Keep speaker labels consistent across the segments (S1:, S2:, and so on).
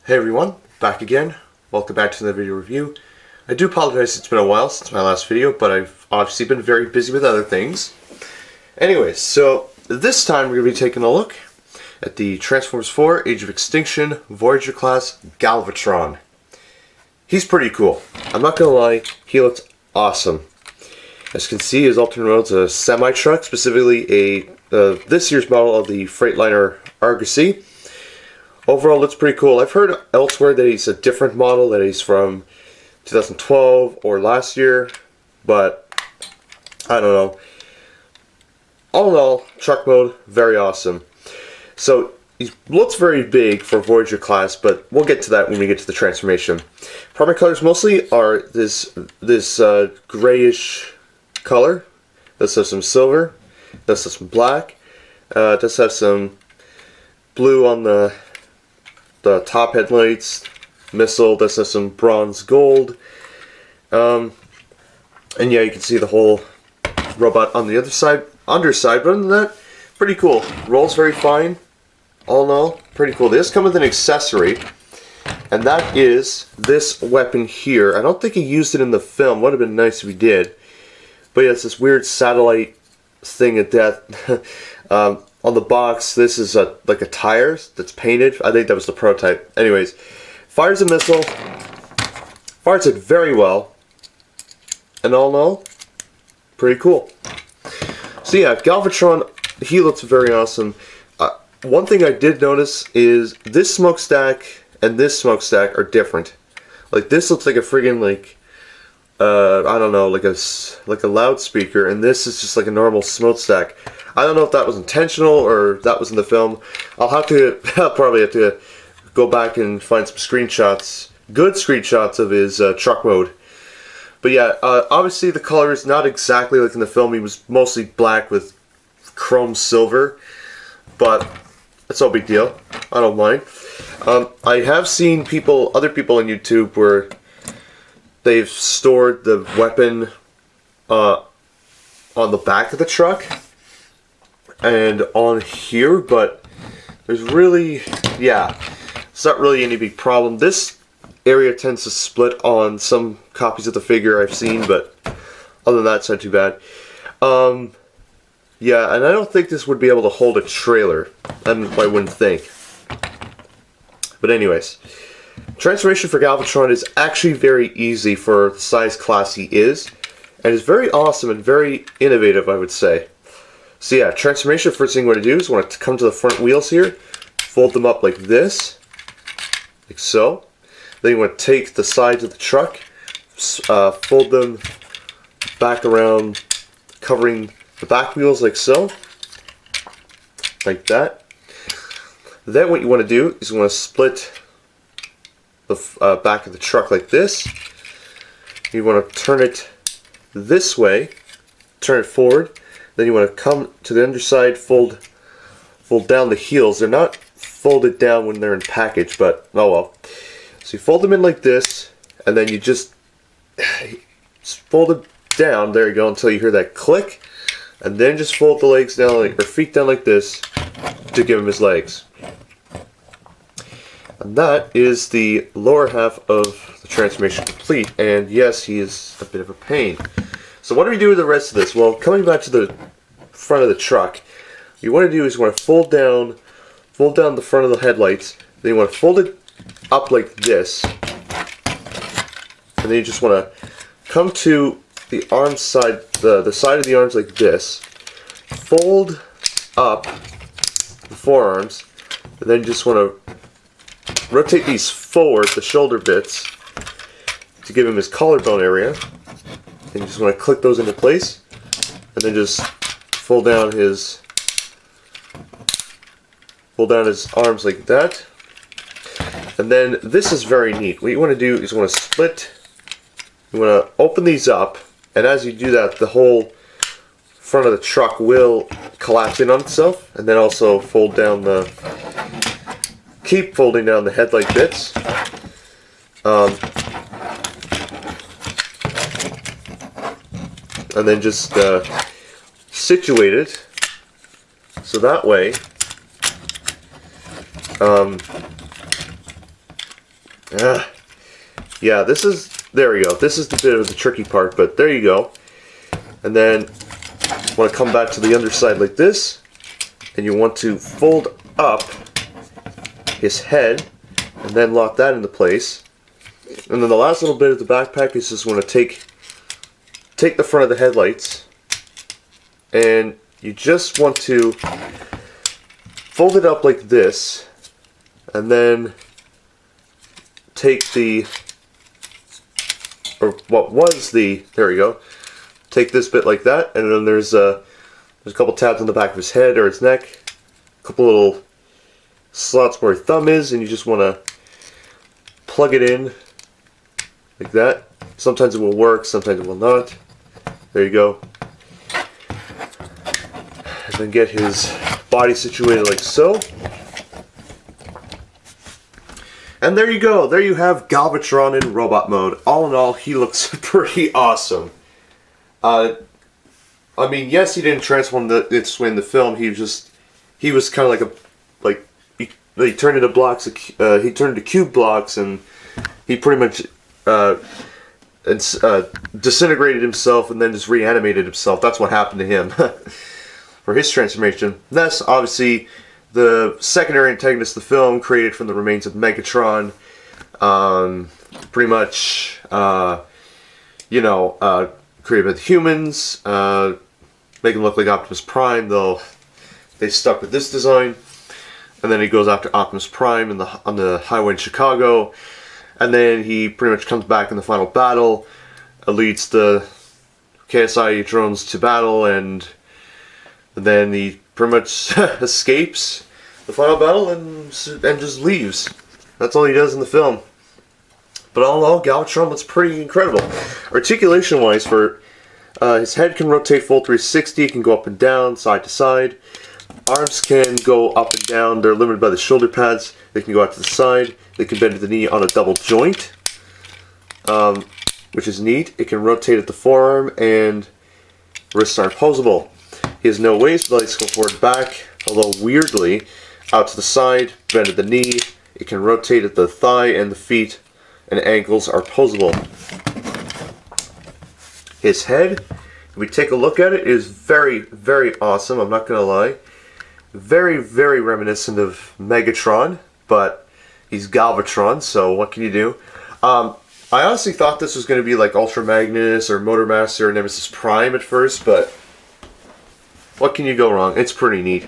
S1: Hey everyone, back again. Welcome back to the video review. I do apologize, it's been a while since my last video, but I've obviously been very busy with other things. Anyways, so this time we're going to be taking a look at the Transformers 4 Age of Extinction Voyager class Galvatron. He's pretty cool. I'm not going to lie, he looks awesome. As you can see, his alternate mode's a semi-truck, specifically this year's model of the Freightliner Argosy. Overall, looks pretty cool. I've heard elsewhere that he's a different model, that he's from 2012 or last year, but I don't know. All in all, truck mode, very awesome. So, he looks very big for Voyager class, but we'll get to that when we get to the transformation. Primary colors mostly are this grayish color. This has some silver. This has some black. Does have some blue on the top headlights, missile. This has some bronze gold, and yeah, you can see the whole robot on the underside. But other than that, pretty cool. Rolls very fine. All in all, pretty cool. They just come with an accessory, and that is this weapon here. I don't think he used it in the film. Would have been nice if he did. But yeah, it's this weird satellite thing of death. On the box, this is like a tire that's painted. I think that was the prototype. Anyways, fires a missile. Fires it very well. And all in all, pretty cool. So yeah, Galvatron, he looks very awesome. One thing I did notice is this smokestack and this smokestack are different. Like, this looks like a friggin' I don't know, like a loudspeaker, and this is just like a normal smokestack. I don't know if that was intentional or if that was in the film. I'll probably have to go back and find some screenshots, good screenshots of his truck mode. But yeah, obviously the color is not exactly like in the film. He was mostly black with chrome silver, but that's no big deal. I don't mind. I have seen other people on YouTube where they've stored the weapon on the back of the truck and on here, but there's really, yeah, it's not really any big problem. This area tends to split on some copies of the figure I've seen, but other than that, it's not too bad. Yeah, and I don't think this would be able to hold a trailer. I wouldn't think. But anyways, transformation for Galvatron is actually very easy for the size class he is, and is very awesome and very innovative, I would say. So yeah, transformation, first thing you want to do is you want to come to the front wheels here, fold them up like this, like so. Then you want to take the sides of the truck, fold them back around, covering the back wheels like so, like that. Then what you want to do is you want to split the back of the truck like this. You want to turn it this way, turn it forward. Then you want to come to the underside, fold down the heels. They're not folded down when they're in package, but oh well. So you fold them in like this, and then you just fold it down. There you go, until you hear that click, and then just fold the legs down, or feet down like this, to give him his legs. And that is the lower half of the transformation complete. And yes, he is a bit of a pain. So what do we do with the rest of this? Well, coming back to the front of the truck, what you want to do is you want to fold down the front of the headlights. Then you want to fold it up like this. And then you just want to come to the arm side, the side of the arms like this. Fold up the forearms. And then you just want to rotate these forward, the shoulder bits, to give him his collarbone area. And you just want to click those into place, and then just fold down his arms like that. And then this is very neat. What you want to do is you want to open these up, and as you do that, the whole front of the truck will collapse in on itself, and then also keep folding down the headlight bits. And then just situate it so that way Yeah, there we go. This is the bit of the tricky part, but there you go. And then you want to come back to the underside like this, and you want to fold up his head, and then lock that into place. And then the last little bit of the backpack is just want to take the front of the headlights, and you just want to fold it up like this, and then take there we go, take this bit like that, and then there's a couple tabs on the back of his head or his neck, a couple little slots where his thumb is, and you just want to plug it in like that. Sometimes it will work, sometimes it will not. There you go. And then get his body situated like so. And there you go. There you have Galvatron in robot mode. All in all, he looks pretty awesome. I mean, yes, he didn't transform this way in the film. He was kind of like he turned into blocks. He turned into cube blocks, and he pretty much disintegrated himself and then just reanimated himself. That's what happened to him for his transformation. That's obviously the secondary antagonist of the film, created from the remains of Megatron. Pretty much, created by the humans, make him look like Optimus Prime, though they stuck with this design. And then he goes after Optimus Prime on the highway in Chicago. And then he pretty much comes back in the final battle, leads the KSI drones to battle, and then he pretty much escapes the final battle and just leaves. That's all he does in the film. But all in all, Galvatron looks pretty incredible. Articulation-wise, his head can rotate full 360, it can go up and down, side to side. Arms can go up and down, they're limited by the shoulder pads. They can go out to the side, they can bend the knee on a double joint, which is neat. It can rotate at the forearm, and wrists are opposable. He has no waist, the legs go forward and back, although weirdly, out to the side, bend at the knee. It can rotate at the thigh and the feet, and ankles are posable. His head, if we take a look at it, is very, very awesome, I'm not going to lie. Very, very reminiscent of Megatron, but he's Galvatron, so what can you do? I honestly thought this was going to be like Ultra Magnus or Motor Master or Nemesis Prime at first, but what can you go wrong? It's pretty neat.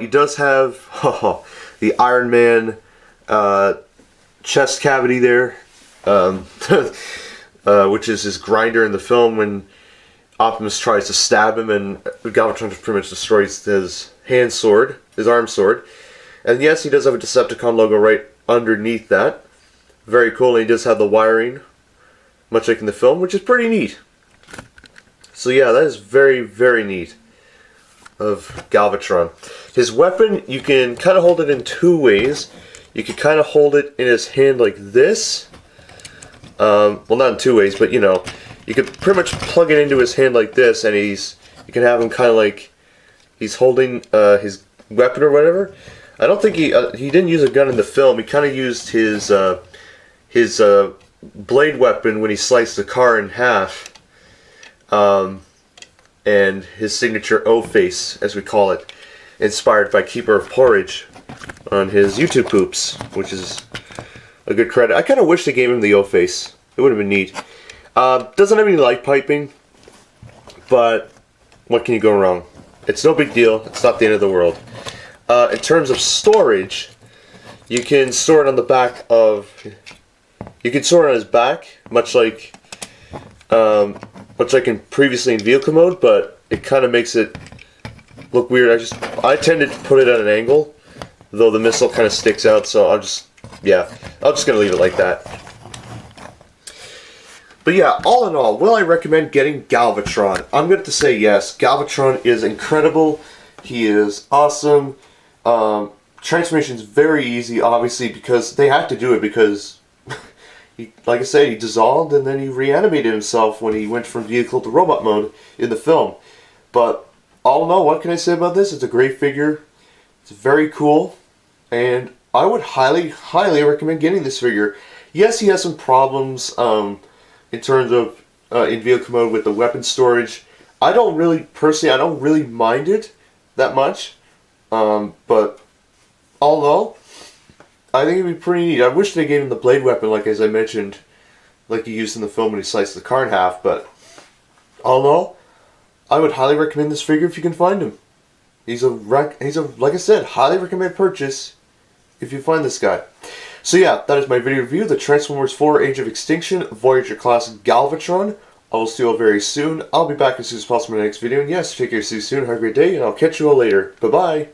S1: He does have the Iron Man chest cavity there, which is his grinder in the film when Optimus tries to stab him, and Galvatron just pretty much destroys his arm sword. And yes, he does have a Decepticon logo right underneath that. Very cool, and he does have the wiring, much like in the film, which is pretty neat. So yeah, that is very, very neat of Galvatron. His weapon, you can kind of hold it in two ways. You can kind of hold it in his hand like this. Well, not in two ways, but you know, you could pretty much plug it into his hand like this, and you can have him kind of like he's holding his weapon or whatever. I don't think he didn't use a gun in the film. He kind of used his blade weapon when he sliced the car in half, and his signature O face, as we call it, inspired by Keeper of Porridge on his YouTube poops, which is a good credit. I kind of wish they gave him the O face. It would have been neat. Doesn't have any light piping, but what can you go wrong? It's no big deal. It's not the end of the world. In terms of storage, you can store it on the back of. You can store it on his back, much like in previously in vehicle mode, but it kind of makes it look weird. I tended to put it at an angle, though the missile kind of sticks out. So I'm just gonna leave it like that. But yeah, all in all, will I recommend getting Galvatron? I'm going to say yes. Galvatron is incredible. He is awesome. Transformation is very easy, obviously, because they had to do it because, like I said, he dissolved and then he reanimated himself when he went from vehicle to robot mode in the film. But all in all, what can I say about this? It's a great figure. It's very cool. And I would highly recommend getting this figure. Yes, he has some problems in terms of in vehicle mode with the weapon storage. I don't really mind it that much. But although I think it'd be pretty neat. I wish they gave him the blade weapon, like as I mentioned, like he used in the film when he sliced the car in half. But although I would highly recommend this figure if you can find him. He's a like I said, highly recommended purchase if you find this guy. So yeah, that is my video review. The Transformers 4 Age of Extinction Voyager Class Galvatron. I will see you all very soon. I'll be back as soon as possible in the next video. And yes, take care, see you soon. Have a great day, and I'll catch you all later. Bye bye.